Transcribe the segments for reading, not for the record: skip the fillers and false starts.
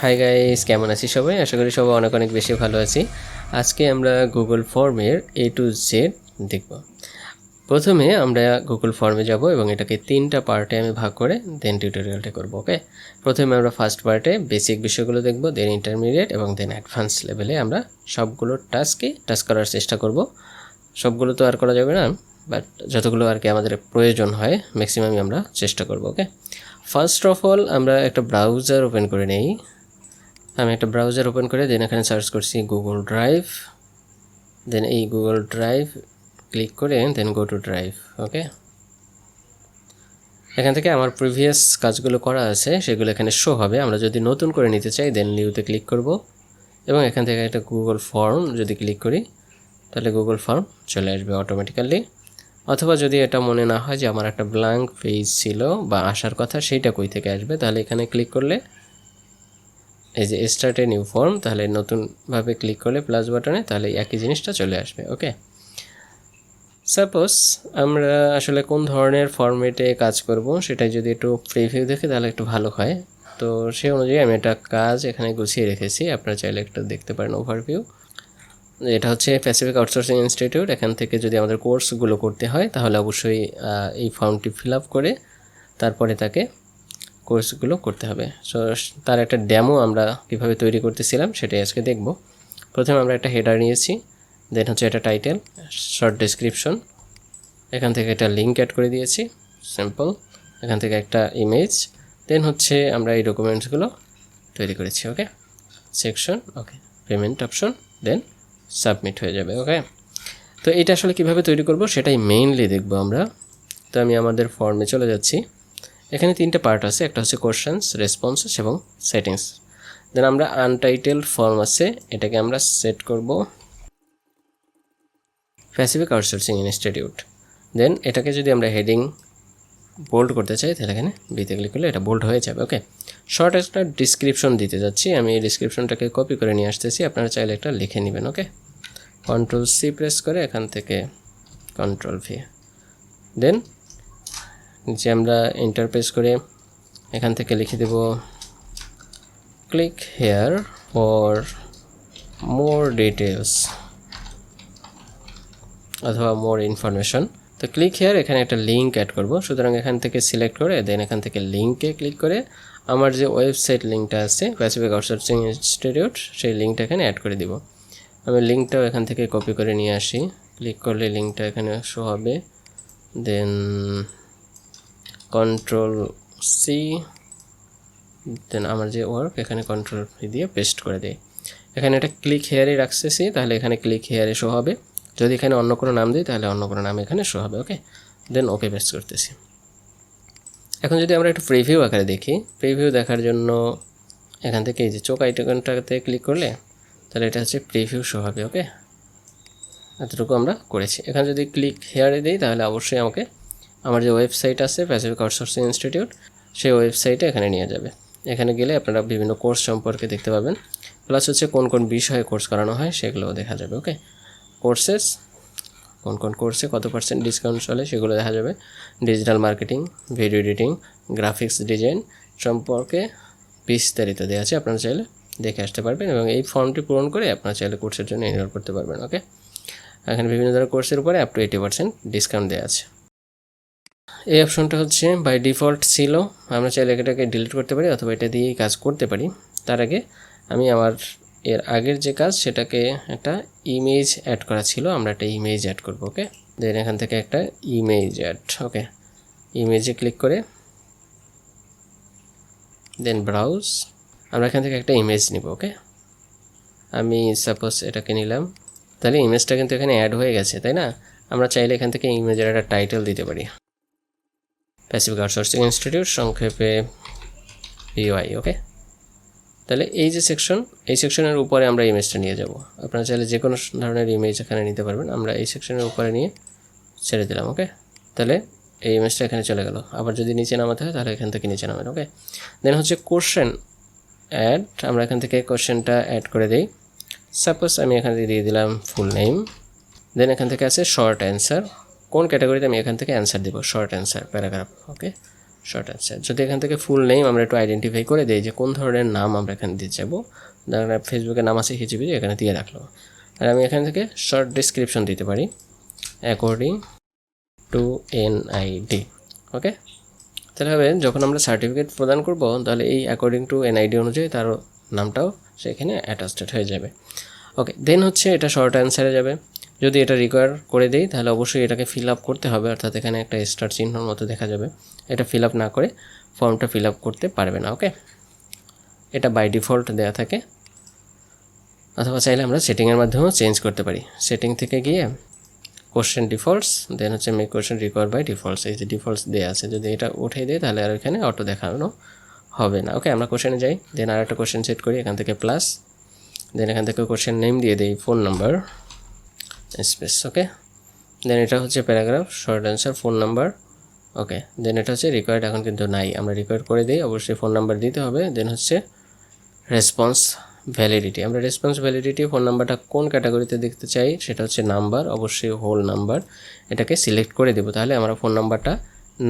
Hi guys, কেমন আছি সবাই? আশা করি সবাই অনেক অনেক বেশি ভালো আছি। আজকে আমরা গুগল ফর্মের A to Z দেখব। প্রথমে আমরা গুগল ফর্মে যাব এবং এটাকে 3টা পার্টে আমি ভাগ করে দেন টিউটোরিয়ালটা করব। ওকে, প্রথমে আমরা ফার্স্ট পার্টে বেসিক বিষয়গুলো দেখব, দেন ইন্টারমিডিয়েট এবং দেন অ্যাডভান্স লেভেলে আমরা সবগুলো টাস্ক করার চেষ্টা করব। সবগুলো তো আর করা যাবে না, বাট যতগুলো আর কি আমাদের প্রয়োজন হয় ম্যাক্সিমামই আমরা চেষ্টা করব। ওকে, ফার্স্ট অফ অল আমরা একটা ব্রাউজার ওপেন করে নেই। আমি একটা ব্রাউজার ওপেন করে দেন এখানে সার্চ করছি গুগল ড্রাইভ। দেন এই গুগল ড্রাইভ ক্লিক করে দেন গো টু ড্রাইভ। ওকে, এখান থেকে আমার প্রিভিয়াস কাজগুলো করা আছে সেগুলো এখানে শো হবে। আমরা যদি নতুন করে নিতে চাই দেন নিউতে ক্লিক করব এবং এখান থেকে একটা গুগল ফর্ম যদি ক্লিক করি তাহলে গুগল ফর্ম চলে আসবে অটোমেটিক্যালি। অথবা যদি এটা মনে না হয় যে আমার একটা ব্ল্যাঙ্ক পেজ ছিল বা আসার কথা, সেইটা কই থেকে আসবে, তাহলে এখানে ক্লিক করলে এই যে স্টার্ট এ নিউ ফর্ম, তাহলে নতুনভাবে ক্লিক করলে প্লাস বাটনে তাহলে একই জিনিসটা চলে আসবে। ওকে, সাপোজ আমরা আসলে কোন ধরনের ফরম্যাটে কাজ করব সেটাই যদি একটু প্রিভিউ দেখে তাহলে একটু ভালো হয়। তো সেই অনুযায়ী আমি একটা কাজ এখানে গুছিয়ে রেখেছি, আপনারা চাইলে একটু দেখতে পারেন ওভারভিউ। এটা হচ্ছে প্যাসিফিক আউটসোর্সিং ইনস্টিটিউট। এখান থেকে যদি আমাদের কোর্সগুলো করতে হয় তাহলে অবশ্যই এই ফর্মটি ফিল আপ করে তারপরে তাকে কোর্সগুলো করতে হবে। সো তার একটা ডেমো আমরা কীভাবে তৈরি করতেছিলাম সেটাই আজকে দেখব। প্রথমে আমরা একটা হেডার নিয়েছি, দেন হচ্ছে এটা টাইটেল, শর্ট ডেসক্রিপশন, এখান থেকে একটা লিঙ্ক অ্যাড করে দিয়েছি, সিম্পল। এখান থেকে একটা ইমেজ, দেন হচ্ছে আমরা এই ডকুমেন্টসগুলো তৈরি করেছি। ওকে, সেকশন, ওকে, পেমেন্ট অপশন, দেন সাবমিট হয়ে যাবে। ওকে, তো এটা আসলে কীভাবে তৈরি করব সেটাই মেইনলি দেখব আমরা। তো আমি আমাদের ফর্মে চলে যাচ্ছি। এখানে 3টে পার্ট আছে, একটা হচ্ছে কোশ্চেন্স, রেসপন্সেস এবং সেটিংস। দেন আমরা আনটাইটেলড ফর্ম আছে, এটাকে আমরা সেট করব প্যাসিফিক আউটসোর্সিং ইনস্টিটিউট। দেন এটাকে যদি আমরা হেডিং বোল্ড করতে চাই তাহলে এখানে বিতে ক্লিক করলে এটা বোল্ড হয়ে যাবে। ওকে, শর্ট একটা ডিসক্রিপশন দিতে যাচ্ছি, আমি এই ডিসক্রিপশনটাকে কপি করে নিয়ে আসতেছি, আপনারা চাইলে একটা লিখে নেবেন। ওকে, Ctrl+C প্রেস করে এখান থেকে Ctrl+V, দেন নিচে আমরা এন্টার প্রেস করে এখান থেকে লিখে দেব click here for more details অথবা মোর ইনফরমেশন। তো ক্লিক হেয়ার এখানে একটা লিঙ্ক অ্যাড করব, সুতরাং এখান থেকে সিলেক্ট করে দেন এখান থেকে লিঙ্কে ক্লিক করে আমার যে ওয়েবসাইট লিঙ্কটা আছে প্যাসিফিক আউটসোর্সিং ইনস্টিটিউট সেই লিঙ্কটা এখানে অ্যাড করে দিব। আমি লিঙ্কটাও এখান থেকে কপি করে নিয়ে আসি, ক্লিক করলে লিঙ্কটা এখানে শো হবে, দেন Ctrl+C, দেন আমার যে ওয়ার্ক এখানে Ctrl+V দিয়ে পেস্ট করে দিই। এখানে এটা ক্লিক হেয়ারে রাখতেছি, তাহলে এখানে ক্লিক হেয়ারে শো হবে। যদি এখানে অন্য কোনো নাম দিই তাহলে অন্য কোনো নাম এখানে শো হবে। ওকে, দেন ওকে পেস্ট করতেছি। এখন যদি আমরা একটু প্রিভিউ আকারে দেখি, প্রিভিউ দেখার জন্য এখান থেকে এই যে চোখ আইকনটাতে ক্লিক করলে তাহলে এটা হচ্ছে প্রিভিউ শো হবে। ওকে, এতটুকু আমরা করেছি। এখানে যদি ক্লিক হেয়ারে দিই তাহলে অবশ্যই আমাকে আমার যে ওয়েবসাইট আছে প্যাসিফিক আউটসোর্সিং ইনস্টিটিউট সেই ওয়েবসাইটে এখানে নিয়ে যাবে। এখানে গেলে আপনারা বিভিন্ন কোর্স সম্পর্কে দেখতে পাবেন, প্লাস হচ্ছে কোন কোন বিষয়ে কোর্স করানো হয় সেগুলোও দেখা যাবে। ওকে, কোর্সেস, কোন কোন কোর্সে কত % ডিসকাউন্ট চলে সেগুলো দেখা যাবে। Digital marketing, video editing, graphics design সম্পর্কে বিস্তারিত দেওয়া আছে, আপনারা চাইলে দেখে আসতে পারবেন এবং এই ফর্মটি পূরণ করে আপনারা চাইলে কোর্সের জন্য এনরোল করতে পারবেন। ওকে, এখানে বিভিন্ন ধরনের কোর্সের উপরে আপ টু 80% ডিসকাউন্ট দেওয়া আছে। এই অপশনটা হচ্ছে বাই ডিফল্ট ছিল, আমরা চাইলে এটাকে ডিলিট করতে পারি অথবা এটা দিয়েই কাজ করতে পারি। তার আগে আমি আমার এর আগের যে কাজ সেটাকে একটা ইমেজ অ্যাড করা ছিল, আমরা একটা ইমেজ অ্যাড করব। ওকে, দেন এখান থেকে একটা ইমেজ অ্যাড। ওকে, ইমেজে ক্লিক করে দেন ব্রাউজ, আমরা এখান থেকে একটা ইমেজ নিব। ওকে, আমি সাপোজ এটাকে নিলাম, তাহলে ইমেজটা কিন্তু এখানে অ্যাড হয়ে গেছে, তাই না? আমরা চাইলে এখান থেকে ইমেজের একটা টাইটেল দিতে পারি, প্যাসিফিক আউটসোর্সিং ইনস্টিটিউট, সংক্ষেপে PY। ওকে, তাহলে এই যে সেকশন, এই সেকশনের উপরে আমরা ইমেজটা নিয়ে যাব। আপনারা চাইলে যে কোনো ধরনের ইমেজ এখানে নিতে পারবেন, আমরা এই সেকশনের উপরে নিয়ে ছেড়ে দিলাম। ওকে, তাহলে এই ইমেজটা এখানে চলে গেল। আবার যদি নিচে নামাতে হয় তাহলে এখান থেকে নিচে নামেন। ওকে, দেন হচ্ছে কোশ্চেন অ্যাড, আমরা এখান থেকে কোশ্চেনটা অ্যাড করে দিই। সাপোজ আমি এখানে দিয়ে দিলাম ফুল নেম, দেন এখান থেকে আছে শর্ট অ্যান্সার, কোন ক্যাটাগরিতে আমি এখান থেকে অ্যান্সার দেবো, শর্ট অ্যান্সার প্যারাগ্রাফ। ওকে, শর্ট অ্যান্সার। যদি এখান থেকে ফুল নেম আমরা একটু আইডেন্টিফাই করে দিই যে কোন ধরনের নাম আমরা এখানে দিতে যাবো, ধরেন ফেসবুকের নাম আছে হিজিবিজি, এখানে দিয়ে রাখলো। আর আমি এখান থেকে শর্ট ডিসক্রিপশন দিতে পারি অ্যাকর্ডিং টু এনআইডি। ওকে, তাহলে হবে যখন আমরা সার্টিফিকেট প্রদান করব তাহলে এই অ্যাকর্ডিং টু এনআইডি অনুযায়ী তার নামটাও সেখানে অ্যাটাচড হয়ে যাবে। ওকে, দেন হচ্ছে এটা শর্ট অ্যান্সারে যাবে। যদি এটা রিকোয়ার করে দেই তাহলে অবশ্যই এটাকে ফিল আপ করতে হবে, অর্থাৎ এখানে একটা স্টার চিহ্নর মতো দেখা যাবে। এটা ফিল আপ না করে ফর্মটা ফিল আপ করতে পারবে না। ওকে, এটা বাই ডিফল্ট দেওয়া থাকে, অথবা চাইলে আমরা সেটিংয়ের মাধ্যমেও চেঞ্জ করতে পারি। সেটিং থেকে গিয়ে কোশ্চেন ডিফল্টস, দেন হচ্ছে make question require by defaults, এই যে ডিফল্টস দেওয়া আছে, যদি এটা উঠিয়ে দিই তাহলে আর এখানে অটো দেখানো হবে না। ওকে, আমরা কোশ্চেনে যাই, দেন আর একটা কোশ্চেন সেট করি, এখান থেকে প্লাস, দেন এখান থেকে কোশ্চেন নেম দিয়ে দিই phone number space. Okay, then এটা হচ্ছে paragraph, short answer, phone number. Okay, then এটা হচ্ছে রিকোয়ার্ড, এখন কিন্তু নাই, আমরা রিকোয়ার্ড করে দিই, অবশ্যই ফোন নাম্বার দিতে হবে। দেন হচ্ছে রেসপন্স ভ্যালিডিটি, আমরা রেসপন্স ভ্যালিডিটি ফোন নাম্বারটা কোন ক্যাটাগরিতে দেখতে চাই সেটা হচ্ছে নাম্বার, অবশ্যই হোল নাম্বার, এটাকে সিলেক্ট করে দেবো, তাহলে আমরা ফোন নাম্বারটা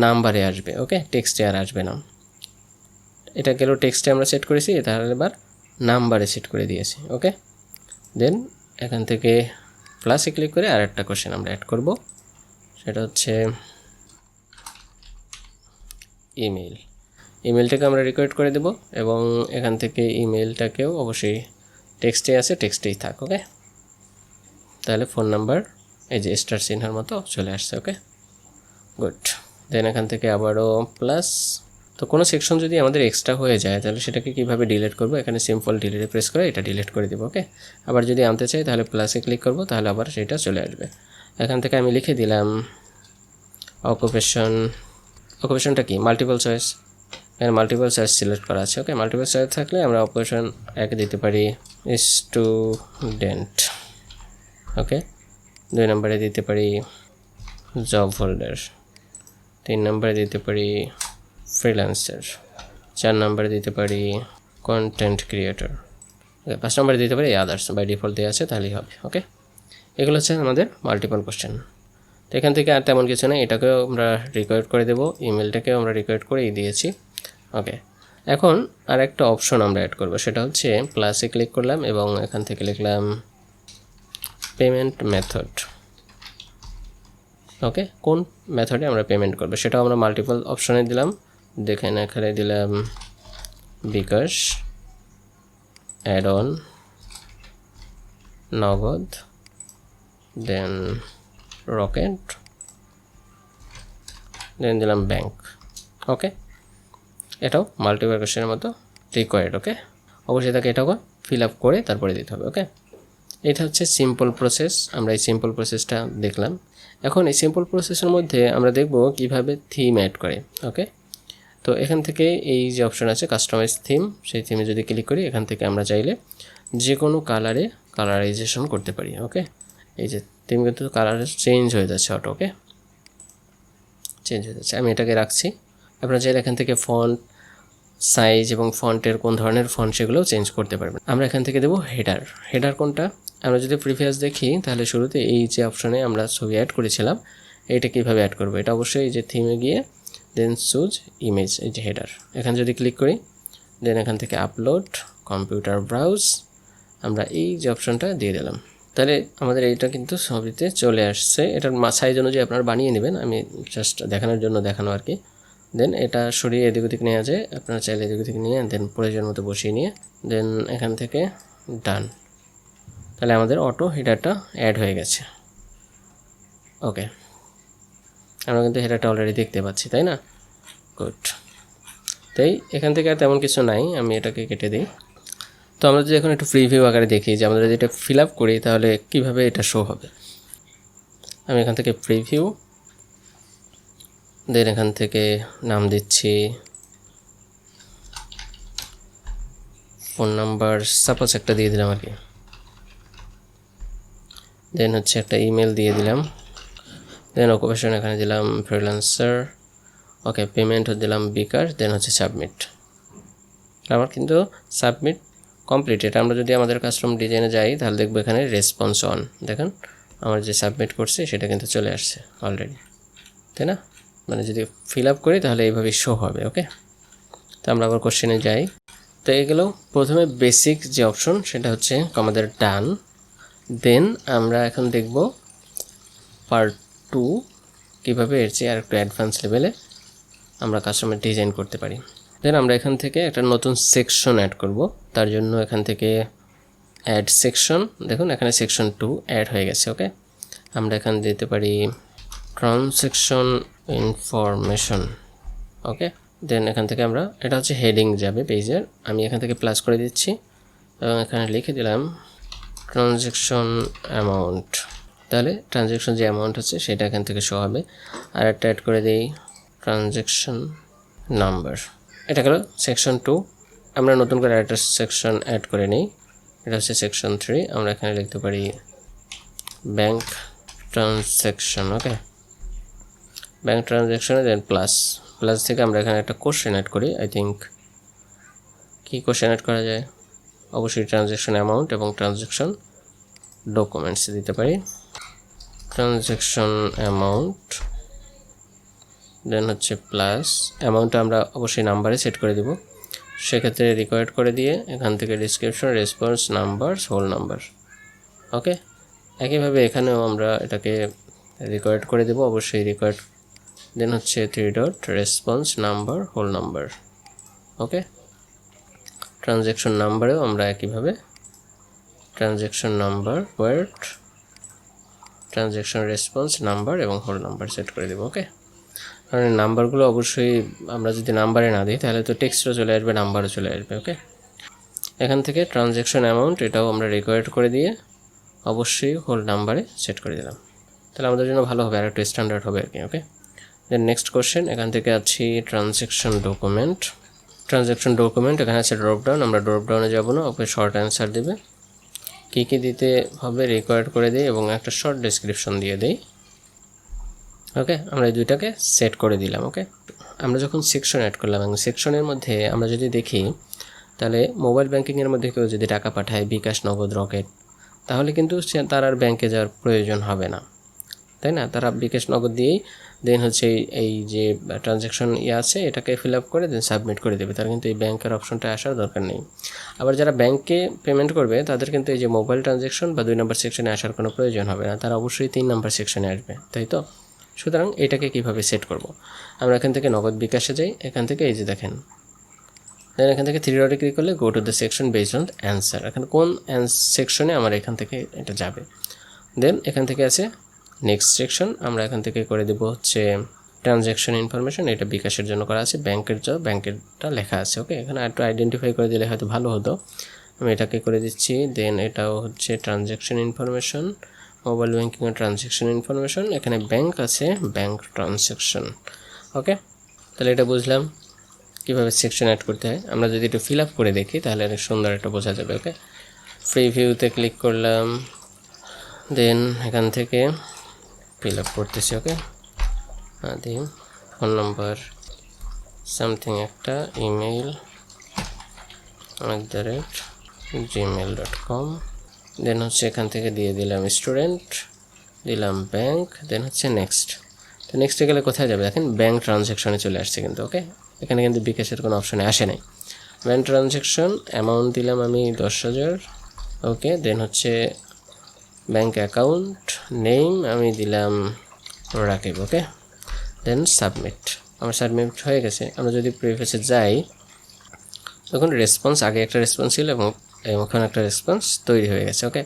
নাম্বারে আসবে। ওকে, টেক্সটে আর আসবে না। এটা গেল টেক্সটে আমরা সেট করেছি, তাহলে এবার নাম্বারে সেট করে দিয়েছি। ওকে, দেন এখান থেকে প্লাসে ক্লিক করে আর একটা কোশ্চেন আমরা অ্যাড করব, সেটা হচ্ছে ইমেল। ইমেলটাকে আমরা রিকোয়ার্ড করে দেব এবং এখান থেকে ইমেলটাকেও অবশ্যই টেক্সটে আছে, টেক্সটেই থাক। ওকে, তাহলে ফোন নাম্বার এই যে স্টার চিহ্নের মতো চলে আসছে। ওকে, গুড। দেন এখান থেকে আবারও প্লাস। তো কোনো সেকশন যদি আমাদের এক্সট্রা হয়ে যায় তাহলে সেটাকে কীভাবে ডিলিট করব, এখানে সিম্পল ডিলিটে প্রেস করে এটা ডিলিট করে দেবো। ওকে, আবার যদি আনতে চাই তাহলে প্লাসে ক্লিক করব, তাহলে আবার সেটা চলে আসবে। এখান থেকে আমি লিখে দিলাম অকুপেশন, অকুপেশনটা কি মাল্টিপল চয়েস, এখানে মাল্টিপল চয়েস সিলেক্ট করা আছে। ওকে, মাল্টিপল চয়েস থাকলে আমরা অকুপেশন এক দিতে পারি স্টুডেন্ট। ওকে, 2 নম্বরে দিতে পারি জব হোল্ডার, 3 নম্বরে দিতে পারি ফ্রিল্যান্সার, 4 নম্বরে দিতে পারি কন্টেন্ট ক্রিয়েটর, 5 নম্বরে দিতে পারি আদার্স, বাই ডিফল্ট দেওয়া আছে, তাহলেই হবে। ওকে, এগুলো হচ্ছে আমাদের মাল্টিপল কোশ্চেন। তো এখান থেকে আর তেমন কিছু নেই, এটাকেও আমরা রিকোয়ার্ড করে দেবো, ইমেলটাকেও আমরা রিকোয়ার্ড করেই দিয়েছি। ওকে, এখন আর একটা অপশন আমরা অ্যাড করব, সেটা হচ্ছে প্লাসে ক্লিক করলাম এবং এখান থেকে লিখলাম পেমেন্ট মেথড। ওকে, কোন মেথডে আমরা পেমেন্ট করব সেটাও আমরা মাল্টিপল অপশনে দিলাম। দেখেন এখানে দিলাম বিকাশ, অ্যাড অন, নগদ, দেন রকেট, দেন দিলাম ব্যাংক। ওকে, এটাও মাল্টিপল কোশ্চেনের মতো রিকোয়ার্ড। ওকে, অবশ্যই তাকে এটাও ফিল আপ করে তারপরে দিতে হবে। ওকে, এটা হচ্ছে সিম্পল প্রসেস, আমরা এই সিম্পল প্রসেসটা দেখলাম। এখন এই সিম্পল প্রসেসের মধ্যে আমরা দেখব কিভাবে থিম অ্যাড করে। ওকে, তো এখান থেকে এই যে অপশন আছে কাস্টমাইজ থিম, সেই থিমে যদি ক্লিক করি এখান থেকে আমরা চাইলে যে কোনো কালারে কালারাইজেশন করতে পারি। ওকে, এই যে থিম কিন্তু কালার চেঞ্জ হয়ে যাচ্ছে অটো। ওকে, চেঞ্জ হয়ে যাচ্ছে, আমি এটাকে রাখছি। আপনারা চাইলে এখান থেকে ফন্ট সাইজ এবং ফন্টের কোন ধরনের ফন্ট সেগুলোও চেঞ্জ করতে পারবেন। আমরা এখান থেকে দেবো হেডার। হেডার কোনটা, আমরা যদি প্রিভিয়াস দেখি তাহলে শুরুতে এই যে অপশনে আমরা ছবি অ্যাড করেছিলাম, এইটা কীভাবে অ্যাড করবো, এটা অবশ্যই এই যে থিমে গিয়ে দেন চুজ ইমেজ, এই যে হেডার, এখানে যদি ক্লিক করি দেন এখান থেকে আপলোড কম্পিউটার ব্রাউজ, আমরা এই যে অপশনটা দিয়ে দিলাম, তাহলে আমাদের এইটা কিন্তু ছবিতে চলে আসছে। এটার সাইজ অনুযায়ী আপনারা বানিয়ে নেবেন, আমি জাস্ট দেখানোর জন্য দেখানো আর কি। দেন এটা সরিয়ে এদিক ওদিক নেওয়া যায়, আপনারা চাইলে এদিক ওদিক নিয়ে দেন প্রয়োজন মতো বসিয়ে নিয়ে দেন এখান থেকে ডান, তাহলে আমাদের অটো হেডারটা অ্যাড হয়ে গেছে। ওকে, আমরা কিন্তু হেডারটা অলরেডি দেখতে পাচ্ছি, তাই না? গুড। তাই এখান থেকে আর তেমন কিছু নাই, আমি এটাকে কেটে দিই। তো আমরা যদি এখন একটু প্রিভিউ আকারে দেখি যে আমরা যদি এটা ফিল আপ করি তাহলে কীভাবে এটা শো হবে। আমি এখান থেকে প্রিভিউ, দেন এখান থেকে নাম দিচ্ছি ফোন নাম্বার, সাপোজ একটা দিয়ে দিলাম আর কি, দেন হচ্ছে একটা ইমেল দিয়ে দিলাম, দেন অকুপেশন এখানে দিলাম ফ্রিল্যান্সার। ওকে, পেমেন্ট দিলাম বিকাশ, দেন হচ্ছে সাবমিট। আমার কিন্তু সাবমিট কমপ্লিট। এটা আমরা যদি আমাদের কাস্টম ডিজাইনে যাই তাহলে দেখবো এখানে রেসপন্স অন, দেখেন আমার যে সাবমিট করছে সেটা কিন্তু চলে আসছে অলরেডি, তাই না? মানে যদি ফিল আপ করি তাহলে এইভাবে শো হবে। ওকে, তো আমরা আবার কোশ্চেনে যাই। তো এগুলো প্রথমে বেসিক যে অপশন সেটা হচ্ছে আমাদের ডান। দেন আমরা এখন দেখব পার্ট 2 কীভাবে এর চেয়ে আর একটু অ্যাডভান্স লেভেলে আমরা কাস্টমার ডিজাইন করতে পারি। দেন আমরা এখান থেকে একটা নতুন সেকশন অ্যাড করব। তার জন্য এখান থেকে অ্যাড সেকশন, দেখুন এখানে সেকশন 2 অ্যাড হয়ে গেছে। ওকে, আমরা এখানে দিতে পারি ট্রানজ্যাকশন ইনফরমেশন। ওকে, দেন এখান থেকে আমরা, এটা হচ্ছে হেডিং যাবে পেজের, আমি এখান থেকে প্লাস করে দিচ্ছি এবং এখানে লিখে দিলাম ট্রানজ্যাকশন অ্যামাউন্ট। তাহলে ট্রানজ্যাকশন যে অ্যামাউন্ট হচ্ছে সেটা এখান থেকে শো হবে। আর একটা অ্যাড করে দিই ট্রানজ্যাকশন নাম্বার। এটা গেল সেকশন 2। আমরা নতুন করে একটা সেকশন অ্যাড করে নিই, এটা হচ্ছে সেকশন 3। আমরা এখানে লিখতে পারি ব্যাংক ট্রানজ্যাকশন। ওকে, ব্যাংক ট্রানজ্যাকশনে দেন প্লাস থেকে আমরা এখানে একটা কোশ্চেন অ্যাড করি। আই থিঙ্ক কি কোশ্চেন অ্যাড করা যায়, অবশ্যই ট্রানজ্যাকশন অ্যামাউন্ট এবং ট্রানজ্যাকশন ডকুমেন্টস দিতে পারি। ট্রানজ্যাকশন অ্যামাউন্ট, দেন হচ্ছে প্লাস অ্যামাউন্টটা আমরা অবশ্যই নাম্বারে সেট করে দেব, সেক্ষেত্রে রিকোয়ার্ড করে দিয়ে এখান থেকে description, response number, whole number. Okay, একইভাবে এখানেও আমরা এটাকে রিকোয়ার্ড করে দেব, অবশ্যই রিকোয়ার্ড, দেন হচ্ছে 3 dot response number, whole number. Okay, transaction নাম্বারেও আমরা একইভাবে transaction number, word, transaction response number এবং হোল নাম্বার সেট করে দেবো। ওকে, কারণ নাম্বারগুলো অবশ্যই আমরা যদি নাম্বারে না দিই তাহলে তো টেক্সটও চলে আসবে, নাম্বারও চলে আসবে। ওকে, এখান থেকে ট্রানজ্যাকশন অ্যামাউন্ট এটাও আমরা রিকোয়ার্ড করে দিয়ে অবশ্যই হোল নাম্বারে সেট করে দিলাম, তাহলে আমাদের জন্য ভালো হবে, আর একটু স্ট্যান্ডার্ড হবে আর কি। ওকে, দেন নেক্সট কোশ্চেন, এখান থেকে আছি ট্রানজ্যাকশন ডকুমেন্ট। ট্রানজ্যাকশন ডকুমেন্ট এখানে আছে ড্রপডাউন, আমরা ড্রপডাউনে যাব না, ওকে শর্ট অ্যান্সার দেবে, কী কী দিতে হবে রিকোয়ার্ড করে দিই এবং একটা শর্ট ডেসক্রিপশন দিয়ে দিই। ওকে, আমরা এই দুইটাকে সেট করে দিলাম। ওকে, আমরা যখন সেকশন অ্যাড করলাম এবং সেকশনের মধ্যে আমরা যদি দেখি তাহলে মোবাইল ব্যাঙ্কিংয়ের মধ্যে কেউ যদি টাকা পাঠায় বিকাশ, নগদ, রকেট, তাহলে কিন্তু তার আর ব্যাংকে যাওয়ার প্রয়োজন হবে না, তাই না? তারা বিকাশ, নগদ দিয়েই দেন হচ্ছে এই যে ট্রানজ্যাকশন আছে এটাকে ফিল আপ করে দেন সাবমিট করে দেবে, তার কিন্তু এই ব্যাংকের অপশনটা আসার দরকার নেই। আবার যারা ব্যাংকে পেমেন্ট করবে তাদের কিন্তু এই যে মোবাইল ট্রানজ্যাকশন বা 2 নম্বর সেকশনে আসার কোনো প্রয়োজন হবে না, তারা অবশ্যই 3 নম্বর সেকশনে আসবে, তাই তো? সুতরাং এটাকে কিভাবে সেট করব, আমরা এখান থেকে নগদ বিকাশে যাই, এখান থেকে এই যে দেখেন, দেন এখান থেকে 3 ডটে ক্লিক করলে go to the section based on answer, এখানে কোন সেকশনে আমার এখান থেকে এটা যাবে। দেন এখান থেকে আছে নেক্সট সেকশন, আমরা এখান থেকে করে দেব হচ্ছে ট্রানজ্যাকশন ইনফরমেশন, এটা বিকাশের জন্য করা আছে, ব্যাংকেরটা লেখা আছে। ওকে, এখানে একটু আইডেন্টিফাই করে দিলে হয়তো ভালো হতো, আমি এটাকে করে দিচ্ছি। দেন এটাও হচ্ছে ট্রানজ্যাকশন ইনফরমেশন, মোবাইল ব্যাঙ্কিং ও ট্রানজ্যাকশন ইনফরমেশন, এখানে ব্যাংক আছে, ব্যাংক ট্রানজ্যাকশন। ওকে, তাহলে এটা বুঝলাম কীভাবে সেকশন অ্যাড করতে হয়। আমরা যদি একটু ফিল আপ করে দেখি তাহলে অনেক সুন্দর একটা বোঝা যাবে। ওকে, ফ্রি ভিউতে ক্লিক করলাম, দেন এখান থেকে ফিল আপ করতেছি। ওকে, দিন ফোন নাম্বার, সামথিং একটা, ইমেইল @gmail.com, দেন হচ্ছে এখান থেকে দিয়ে দিলাম স্টুডেন্ট, দিলাম ব্যাংক, দেন হচ্ছে নেক্সট। তো নেক্সটে গেলে কোথায় যাবে দেখেন, ব্যাংক ট্রানজ্যাকশনে চলে আসছে কিন্তু। ওকে, এখানে কিন্তু বিকাশের কোনো অপশনে আসে নাই। ব্যাংক ট্রানজ্যাকশন অ্যামাউন্ট দিলাম আমি 10,000। ওকে, দেন হচ্ছে ব্যাংক অ্যাকাউন্ট নেম আমি দিলাম রাকিব। ওকে, দেন সাবমিট, আমার সাবমিট হয়ে গেছে। আমরা যদি প্রিভিয়াসে যাই তখন রেসপন্স, আগে একটা রেসপন্স ছিল এবং এখন একটা রেসপন্স তৈরি হয়ে গেছে। ওকে,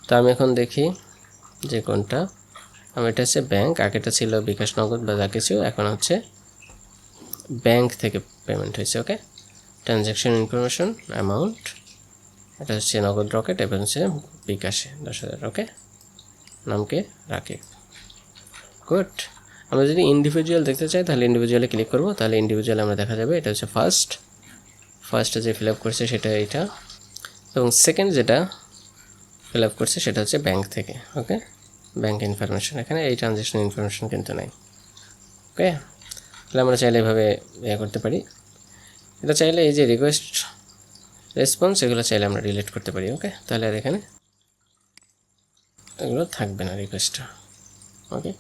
তো আমি এখন দেখি যে কোনটা, আমার এটা হচ্ছে ব্যাংক, আগেটা ছিল বিকাশ, নগদ বা যা কিছু, এখন হচ্ছে ব্যাংক থেকে পেমেন্ট হয়েছে। ওকে, ট্রানজ্যাকশন ইনফরমেশন, অ্যামাউন্ট, এটা হচ্ছে নগদ, রকেট এবং হচ্ছে বিকাশে 10,000। ওকে, নামকে রাকিব। গুড, আমরা যদি ইন্ডিভিজুয়াল দেখতে চাই তাহলে ইন্ডিভিজুয়ালে ক্লিক করব, তাহলে ইন্ডিভিজুয়াল আমরা দেখা যাবে এটা হচ্ছে ফার্স্টে যে ফিল আপ করছে সেটা এটা, এবং সেকেন্ড যেটা ফিল আপ করছে সেটা হচ্ছে ব্যাংক থেকে। ওকে, ব্যাংক ইনফরমেশন, এখানে এই ট্রানজ্যাকশন ইনফরমেশন কিন্তু নাই। ওকে, তাহলে আমরা চাইলে এভাবে করতে পারি। এটা চাইলে এই যে রিকোয়েস্ট, রেসপন্স, এগুলো চাইলে আমরা ডিলিট করতে পারি। ওকে, তাহলে আর এখানে এগুলো থাকবে না রিকোয়েস্টটা। ওকে,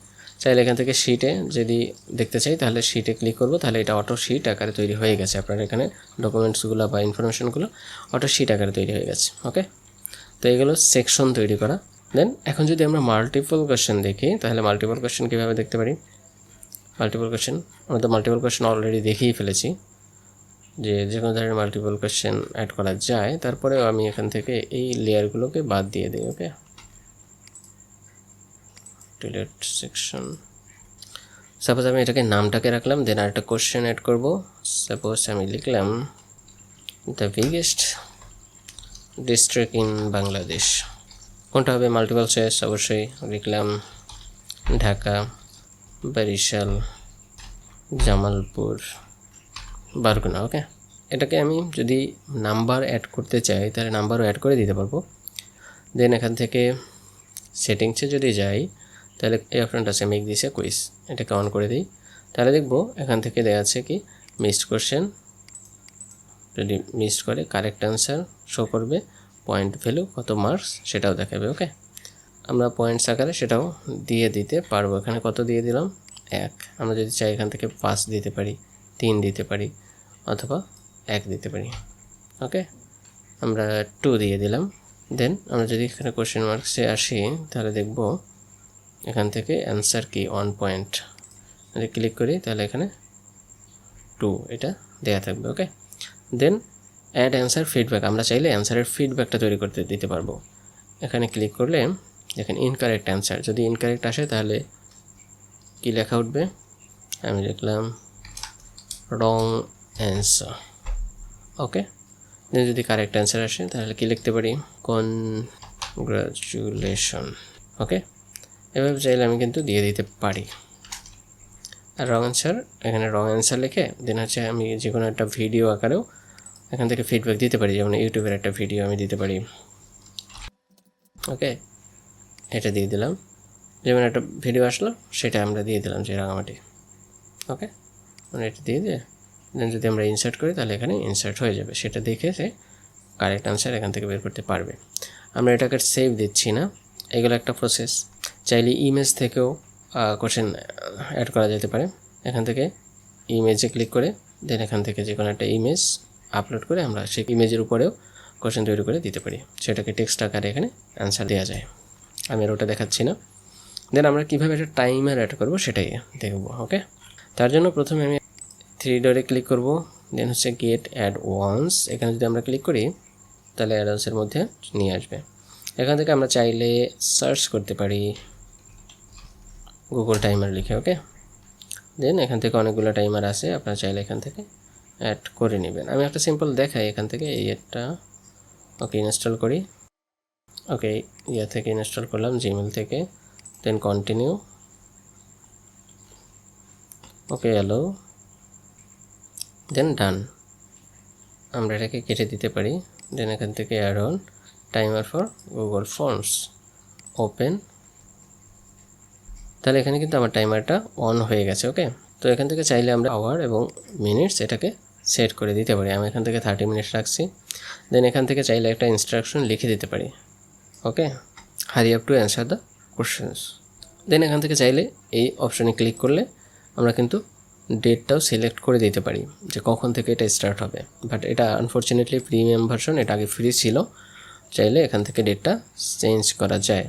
চাইলে এখান থেকে শিটে যদি দেখতে চাই তাহলে শিটে ক্লিক করব, তাহলে এটা অটো শিট আকারে তৈরি হয়ে গেছে। আপনার এখানে ডকুমেন্টসগুলো বা ইনফরমেশনগুলো অটো শিট আকারে তৈরি হয়ে গেছে। ওকে, তো এগুলো সেকশন তৈরি করা। দেন এখন যদি আমরা মাল্টিপল কোয়েশ্চেন দেখি, তাহলে মাল্টিপল কোয়েশ্চেন কীভাবে দেখতে পারি? মাল্টিপল কোয়েশ্চেন আমরা তো মাল্টিপল কোয়েশ্চেন অলরেডি দেখেই ফেলেছি যে কোনো ধরনের মাল্টিপল কোয়েশ্চেন অ্যাড করা যায়। তারপরেও আমি এখান থেকে এই লেয়ারগুলোকে বাদ দিয়ে দিই। ওকে, ডিলিট সেকশন। সাপোজ আমি এটাকে নামটাকে রাখলাম, দেন আরেকটা কোয়েশ্চেন অ্যাড করব। সাপোজ আমি লিখলাম the biggest district in Bangladesh. কোনটা হবে? মাল্টিপল চয়েস অবশ্যই। লিখলাম ঢাকা, বরিশাল, জামালপুর, বারগুনা। ওকে, এটাকে আমি যদি নাম্বার অ্যাড করতে চাই তাহলে নাম্বারও অ্যাড করে দিতে পারবো। দেন এখান থেকে সেটিংসে যদি যাই তাহলে এই অপশনটা আছে মেক দিস এ কুইজ, এটাকে অন করে দিই। তাহলে দেখব এখান থেকে দেওয়া আছে কি মিসড কোশ্চেন, যদি মিসড করে কারেক্ট অ্যান্সার শো করবে, পয়েন্ট ভ্যালু কত মার্কস সেটাও দেখাবে। ওকে, আমরা পয়েন্টস আকারে সেটাও দিয়ে দিতে পারবো। এখানে কত দিয়ে দিলাম? 1। আমরা যদি চাই এখান থেকে 5 দিতে পারি, 3 দিতে পারি, অথবা 1 দিতে পারি। ওকে, আমরা 2 দিয়ে দিলাম। দেন আমরা যদি এখানে কোশ্চেন মার্কসে আসি তাহলে দেখব এখান থেকে অ্যান্সার কি 1 পয়েন্ট, যদি ক্লিক করি তাহলে এখানে 2 এটা দেয়া থাকবে। ওকে, দেন অ্যাড অ্যান্সার ফিডব্যাক, আমরা চাইলে অ্যান্সারের ফিডব্যাকটা তৈরি করতে দিতে পারবো। এখানে ক্লিক করলে দেখেন ইনকারেক্ট অ্যান্সার, যদি ইনকারেক্ট আসে তাহলে কি লেখা উঠবে? আমি লিখলাম রং অ্যান্সার। ওকে, দেন যদি কারেক্ট অ্যান্সার আসে তাহলে কি লিখতে পারি? কনগ্রাচুলেশন। ওকে, এভাবে চাইলে আমি কিন্তু দিয়ে দিতে পারি। আর রং অ্যান্সার, এখানে রং অ্যান্সার লিখে দেন হচ্ছে আমি যে কোনো একটা ভিডিও আকারেও এখান থেকে ফিডব্যাক দিতে পারি, যেমন ইউটিউবের একটা ভিডিও আমি দিতে পারি। ওকে, এটা দিয়ে দিলাম, যেমন একটা ভিডিও আসলো সেটা আমরা দিয়ে দিলাম যে রাঙামাটি। ওকে, মানে এটা দিয়ে দিয়ে দেন যদি আমরা ইনসার্ট করি তাহলে এখানে ইনসার্ট হয়ে যাবে, সেটা দেখে সে কারেক্ট আনসার এখান থেকে বের করতে পারবে। আমরা এটাকে সেভ দিচ্ছি না, এগুলো একটা প্রসেস। চাইলে ইমেজ থেকেও কোশ্চেন অ্যাড করা যেতে পারে। এখান থেকে ইমেজে ক্লিক করে দেন এখান থেকে যে কোনো একটা ইমেজ আপলোড করে আমরা সেই ইমেজের উপরেও কোশ্চেন তৈরি করে দিতে পারি, সেটাকে টেক্সট আকারে এখানে অ্যান্সার দেওয়া যায়। আমি আর ওটা দেখাচ্ছি না। দেন আমরা কীভাবে একটা টাইমার অ্যাড করবো সেটাই দেখব। ওকে, তার জন্য প্রথমে আমি 3 ডটে ক্লিক করব, দেন হচ্ছে গেট অ্যাড ওয়ান্স। এখানে যদি আমরা ক্লিক করি তাহলে অ্যাডভান্সের মধ্যে নিয়ে আসবে। এখান থেকে আমরা চাইলে সার্চ করতে পারি গুগল টাইমার লিখে। ওকে, দেন এখান থেকে অনেকগুলো টাইমার আছে, আপনারা চাইলে এখান থেকে অ্যাড করে নেবেন। আমি একটা সিম্পল দেখাই এখান থেকে, এই একটা ওকে ইনস্টল করি। ওকে, থেকে ইনস্টল করলাম জিমেল থেকে, দেন কন্টিনিউ। ওকে, অ্যালো, দেন ডান। আমরা এটাকে কেটে দিতে পারি। দেন এখান থেকে add on timer for Google Forms, open. তাহলে এখানে কিন্তু আমার টাইমারটা অন হয়ে গেছে। ওকে, তো এখান থেকে চাইলে আমরা আওয়ার এবং মিনিটস এটাকে সেট করে দিতে পারি। আমি এখান থেকে 30 মিনিট রাখছি। দেন এখান থেকে চাইলে একটা ইনস্ট্রাকশন লিখে দিতে পারি। Okay, hurry up to answer the questions. Then এখান থেকে চাইলে এই অপশনে ক্লিক করলে আমরা কিন্তু ডেটটাও সিলেক্ট করে দিতে পারি যে কখন থেকে এটা স্টার্ট হবে। বাট এটা আনফর্চুনেটলি প্রিমিয়াম ভার্সন, এটা আগে ফ্রি ছিল, চাইলে এখান থেকে ডেটটা চেঞ্জ করা যায়।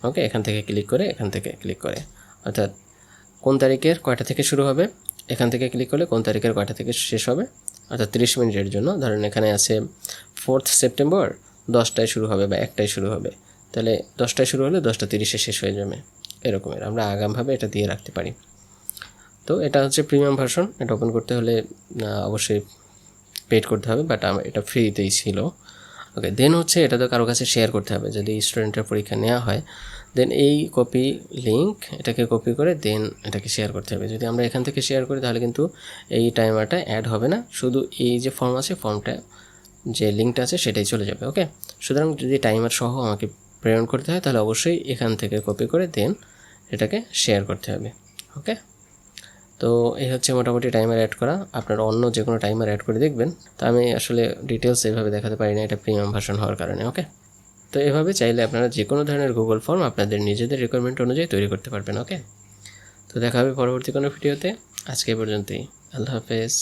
ওকে, এখান থেকে ক্লিক করে এখান থেকে ক্লিক করে, অর্থাৎ কোন তারিখের কয়টা থেকে শুরু হবে, এখান থেকে ক্লিক করলে কোন তারিখের কয়টা থেকে শেষ হবে, অর্থাৎ 30 মিনিটের জন্য। ধরেন এখানে আছে 4 সেপ্টেম্বর 10টায় শুরু হবে বা 1টায় শুরু হবে, তাহলে 10টায় শুরু হলে 10:30 শেষ হয়ে যাবে, এরকমের আমরা আগামভাবে এটা দিয়ে রাখতে পারি। তো এটা হচ্ছে প্রিমিয়াম ভার্সন, এটা ওপেন করতে হলে অবশ্যই পেড করতে হবে, বাট এটা ফ্রিতেই ছিল। ওকে, দেন হচ্ছে এটা তো কারো কাছে শেয়ার করতে হবে, যদি স্টুডেন্টের পরীক্ষা নেওয়া হয় দেন এই কপি লিঙ্ক এটাকে কপি করে দেন এটাকে শেয়ার করতে হবে। যদি আমরা এখান থেকে শেয়ার করি তাহলে কিন্তু এই টাইমারটা অ্যাড হবে না, শুধু এই যে ফর্ম আছে ফর্মটা যে লিঙ্কটা আছে সেটাই চলে যাবে। ওকে, সুতরাং যদি টাইমার সহ আমাকে প্রেরণ করতে হয় তাহলে অবশ্যই এখান থেকে কপি করে দেন এটাকে শেয়ার করতে হবে। ওকে, তো এই হচ্ছে মোটামুটি টাইমার অ্যাড করা। আপনারা অন্য যে কোনো টাইমার অ্যাড করে দেখবেন, তা আমি আসলে ডিটেলস এইভাবে দেখাতে পারি না, এটা প্রিমিয়াম ভার্সন হওয়ার কারণে। ওকে, তো এভাবে চাইলে আপনারা যে কোনো ধরনের গুগল ফর্ম আপনাদের নিজেদের রিকোয়ারমেন্ট অনুযায়ী তৈরি করতে পারবেন। ওকে, তো দেখা হবে পরবর্তী কোনো ভিডিওতে। আজকে এ পর্যন্তই। আল্লাহ হাফেজ।